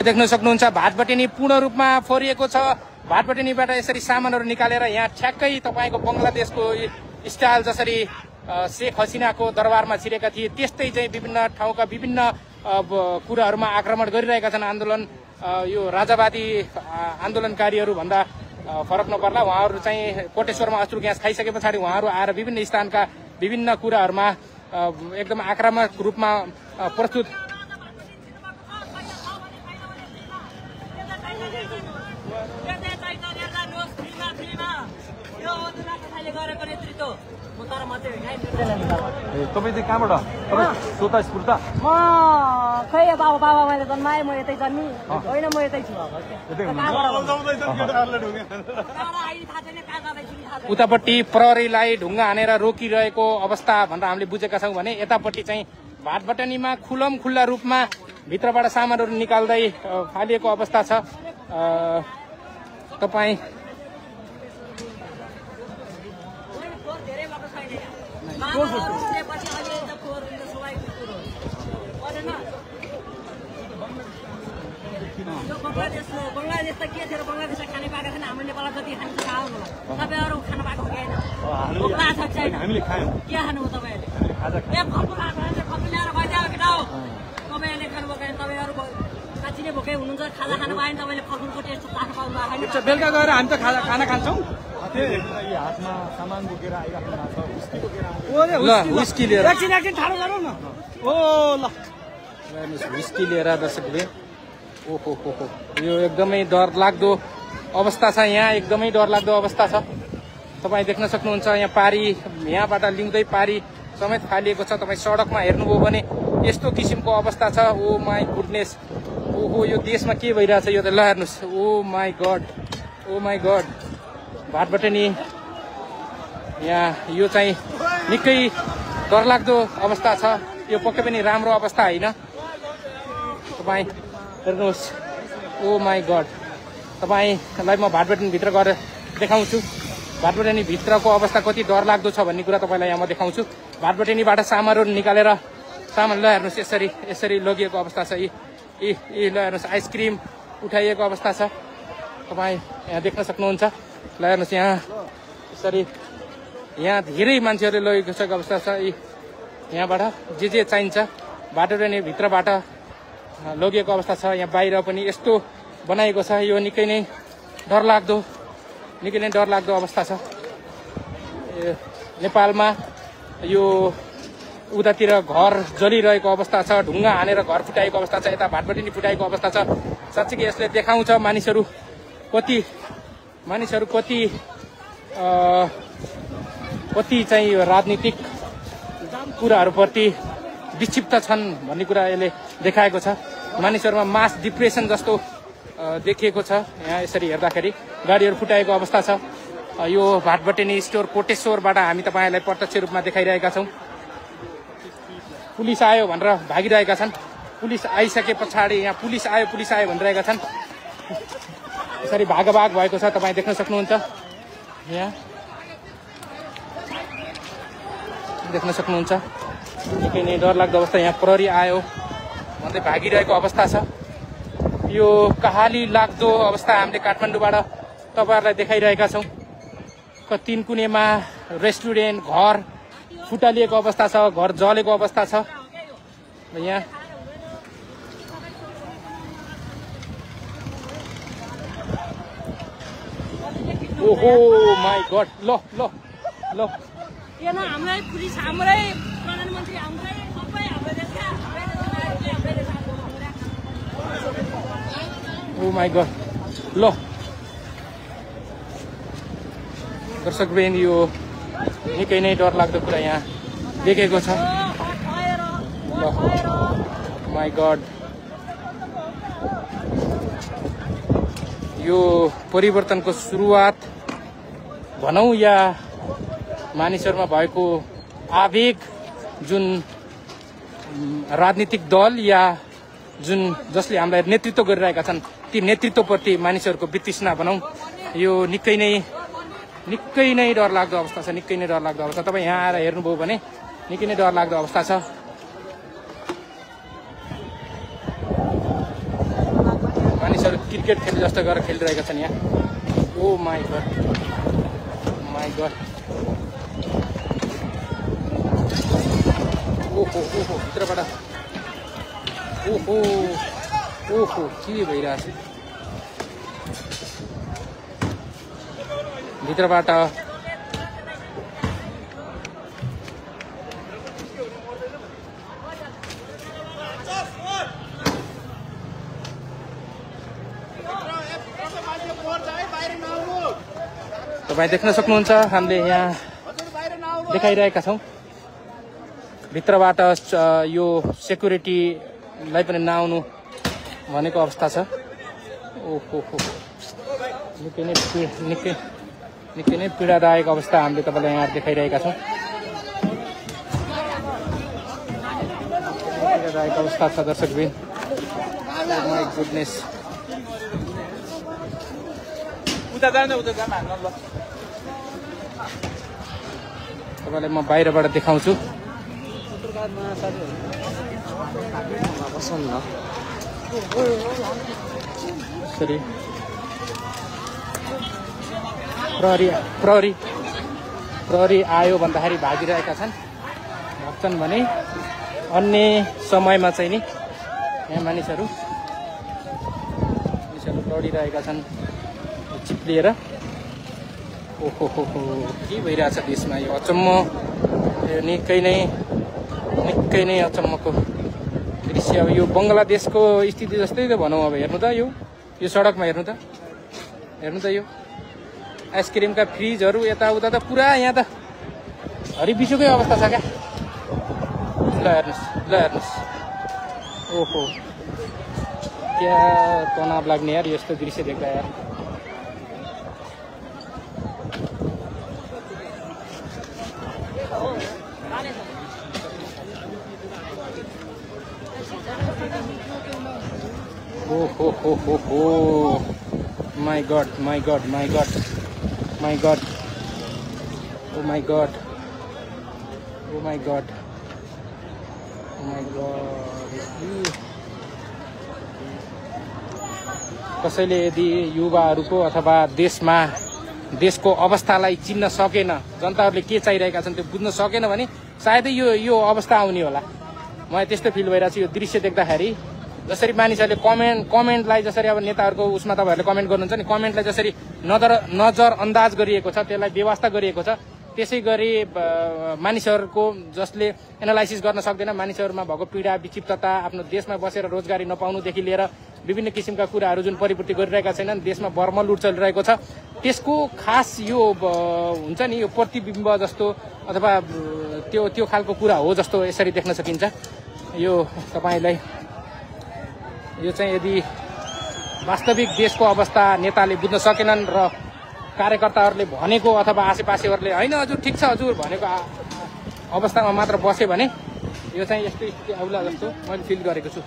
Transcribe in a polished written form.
देख्न सक्नुहुन्छ भाटबटेनी पूर्ण रूपमा फोरिएको छ। भाटबटेनीबाट यसरी सामानहरू निकालेर यहाँ ठ्याक्कै तपाईँको बङ्गलादेशको स्टाइल जसरी शेख हसिनाको दरबारमा छिरेका थिए त्यस्तै चाहिँ विभिन्न ठाउँका विभिन्न कुराहरूमा आक्रमण गरिरहेका छन्। आन्दोलन यो राजावादी आन्दोलनकारीहरू भन्दा फरक नपर्ला। उहाँहरू चाहिँ कोटेश्वरमा अश्रु ग्यास खाइसके पछाडि उहाँहरू आएर विभिन्न स्थानका विभिन्न कुराहरूमा एकदम आक्रामक रूपमा प्रस्तुत तपाईँ चाहिँ कहाँबाट स्वतः स्फूर्त? म खै बाबा मैले जन्माएँ, म यतै जन्मी होइन, म यतै छु। उतापट्टि प्रहरीलाई ढुङ्गा हानेर रोकिरहेको अवस्था भनेर हामीले बुझेका छौँ भने यतापट्टि चाहिँ भाटबटेनीमा खुल्ला रूपमा भित्रबाट सामानहरू निकाल्दै फालिएको अवस्था छ। तपाईँ बङ्गलादेश त के थियो र बङ्गलादेशलाई खाने पाएको छैन, हाम्रो नेपाललाई जति खाने खाओ होला। तपाईँहरू खानु पाएको छैन, हामीले खायौँ। के खानु हो तपाईँहरूले? फलफुल ल्याएर भइदियो केटा हो। तपाईँहरूले खानुभएको छैन, तपाईँहरू साँच्ची नै भोकै हुनुहुन्छ। खाजा खानु पाएन, तपाईँले फलफुलको टेस्ट चाख्नु पाउनु भएको छैन। बेलुका गएर हामी त खाना खान्छौँ। हातमा सामान बोकेर आइराख्नु भएको छ, विस्की लिएर एकछिन ठाडो गरौँ न। ओ ल विस्की लिएर दर्शकले ओहो यो एकदमै डरलाग्दो अवस्था छ। यहाँ एकदमै डरलाग्दो अवस्था छ। तपाईँ देख्न सक्नुहुन्छ यहाँ पारी यहाँबाट लिउँदै पारी समेत फालिएको छ। तपाईँ सडकमा हेर्नुभयो भने यस्तो किसिमको अवस्था छ। ओ माई गुडनेस, ओहो यो देशमा के भइरहेछ यो त ल हेर्नुहोस्। ओ माई गड भाटबटेनी यहाँ यो चाहिँ निकै डरलाग्दो अवस्था छ। यो पक्कै पनि राम्रो अवस्था होइन। तपाईँ हेर्नुहोस्, ओ माई गड। तपाईँलाई म भाटबटेनीभित्र गएर देखाउँछु। भाटबटेनी भित्रको अवस्था कति डरलाग्दो छ भन्ने कुरा तपाईँलाई यहाँ म देखाउँछु। भाटबटेनीबाट सामानहरू निकालेर सामान ल हेर्नुहोस् यसरी लगिएको अवस्था छ। यी ल हेर्नुहोस् आइसक्रिम उठाइएको अवस्था छ। तपाईँ यहाँ देख्न सक्नुहुन्छ। ल हेर्नुहोस् यहाँ यसरी यहाँ धेरै मान्छेहरूले लगेको अवस्था छ। यहाँबाट जे चाहिन्छ भाटबटेनी भित्रबाट लगिएको अवस्था छ। यहाँ बाहिर पनि यस्तो बनाएको छ। यो निकै नै डरलाग्दो अवस्था छ। नेपालमा यो उतातिर घर जलिरहेको अवस्था छ, ढुङ्गा हानेर घर फुटाएको अवस्था छ, यता भाटबटेनी फुटाएको अवस्था छ। साँच्चै यसले देखाउँछ मानिसहरू कति चाहिँ राजनीतिक कुराहरूप्रति विक्षिप्त छन् भन्ने कुरा यसले देखाएको छ। मानिसहरूमा मास डिप्रेसन जस्तो देखिएको छ। यहाँ यसरी हेर्दाखेरि गाडीहरू फुटाएको अवस्था छ। यो भाटबटेनी स्टोर कोटेश्वरबाट हामी तपाईँहरूलाई प्रत्यक्ष रूपमा देखाइरहेका छौँ। पुलिस आयो भनेर भागिरहेका छन्। पुलिस आइसके पछाडि यहाँ पुलिस आयो भनिरहेका छन्। यसरी भागाभाग भएको छ। तपाईँ देख्न सक्नुहुन्छ। यहाँ देख्न सक्नुहुन्छ निकै नै डरलाग्दो अवस्था। यहाँ प्रहरी आयो भन्दै भागिरहेको अवस्था छ। यो कहाली लाग्दो अवस्था हामीले काठमाडौँबाट तपाईँहरूलाई देखाइरहेका छौँ। तीन कुनेमा रेस्टुरेन्ट घर फुटालिएको अवस्था छ, घर जलेको अवस्था छ। यहाँ ओहो माई गड ल हाम्रै पुलिस हाम्रै प्रधानमन्त्री हाम्रै सबै हाम्रै देशका ओ माई गड ल दर्शकवृन्द यो निकै नै डरलाग्दो कुरा यहाँ देखेको छ। माई गड यो परिवर्तनको सुरुवात भनौँ या मानिसहरूमा भएको आवेग, जुन राजनीतिक दल या जुन जसले हामीलाई नेतृत्व गरिरहेका छन् ती नेतृत्वप्रति मानिसहरूको वितृष्णा भनौँ, यो निकै नै डरलाग्दो अवस्था छ। निकै नै डरलाग्दो अवस्था। तपाईँ यहाँ आएर हेर्नुभयो भने निकै नै डरलाग्दो अवस्था छ। क्रिकेट खेले जस्तो गरेर खेलिरहेका छन् यहाँ। ओ माई गड माई गड ओहो ओहो भित्रबाट ओहो ओहो के भइरहेछ भित्रबाट तपाईँ देख्न सक्नुहुन्छ हामीले यहाँ देखाइरहेका छौँ भित्रबाट यो सेक्युरिटीलाई पनि नआउनु भनेको अवस्था छ। ओहो निकै नै पीडादायक अवस्था हामीले तपाईँलाई यहाँ देखाइरहेका छौँ। पीडादायक अवस्था छ दर्शकबिन। माई गुडनेस तपाईँलाई म बाहिरबाट देखाउँछु। सरी प्रहरी आयो भन्दाखेरि भागिरहेका छन् भन्छन् भने अन्य समयमा चाहिँ नि यहाँ मानिसहरू दौडिरहेका छन् चिप्लिएर। ओहो हो के भइरहेछ देशमा यो अचम्म निकै नै अचम्मको दृश्य। अब यो बङ्गलादेशको स्थिति जस्तै त भनौँ। अब हेर्नु त यो सडकमा हेर्नु त यो आइसक्रिमका फ्रिजहरू यताउता त पुरा यहाँ त हरिबिसोकै अवस्था छ क्या। ल हेर्नुहोस् ओहो क्या तनाव लाग्ने यार यस्तो दृश्य देख्दा यार। Oh, my God. Oh my God. कसैले यदि युवाहरूको अथवा देशको अवस्थालाई चिन्न सकेन, जनताहरूले के चाहिरहेका छन् त्यो बुझ्न सकेन भने सायदै यो अवस्था आउने होला। मलाई त्यस्तो फिल भइरहेको छ यो दृश्य देख्दाखेरि। जसरी मानिसहरूले कमेन्टलाई जसरी अब नेताहरूको उसमा तपाईँहरूले कमेन्ट गर्नुहुन्छ नि, कमेन्टलाई जसरी नजरअन्दाज गरिएको छ, त्यसलाई बेवास्ता गरिएको छ, त्यसै गरी मानिसहरूको जसले एनालाइसिस गर्न सक्दैन, मानिसहरूमा भएको पीडा विक्षिप्तता, आफ्नो देशमा बसेर रोजगारी नपाउनुदेखि लिएर विभिन्न किसिमका कुराहरू जुन परिपूर्ति गरिरहेका छैनन्, देशमा बर्मलुट चलिरहेको छ, त्यसको खास यो हुन्छ नि यो प्रतिबिम्ब जस्तो अथवा त्यो खालको कुरा हो जस्तो यसरी देख्न सकिन्छ। यो तपाईँलाई यो चाहिँ यदि वास्तविक देशको अवस्था नेताले बुझ्न सकेनन् र कार्यकर्ताहरूले भनेको अथवा आसेपासेहरूले होइन हजुर ठिक छ हजुर भनेको अवस्थामा मात्र बस्यो भने यो चाहिँ यस्तो स्थिति आउला जस्तो मैले फिल गरेको छु।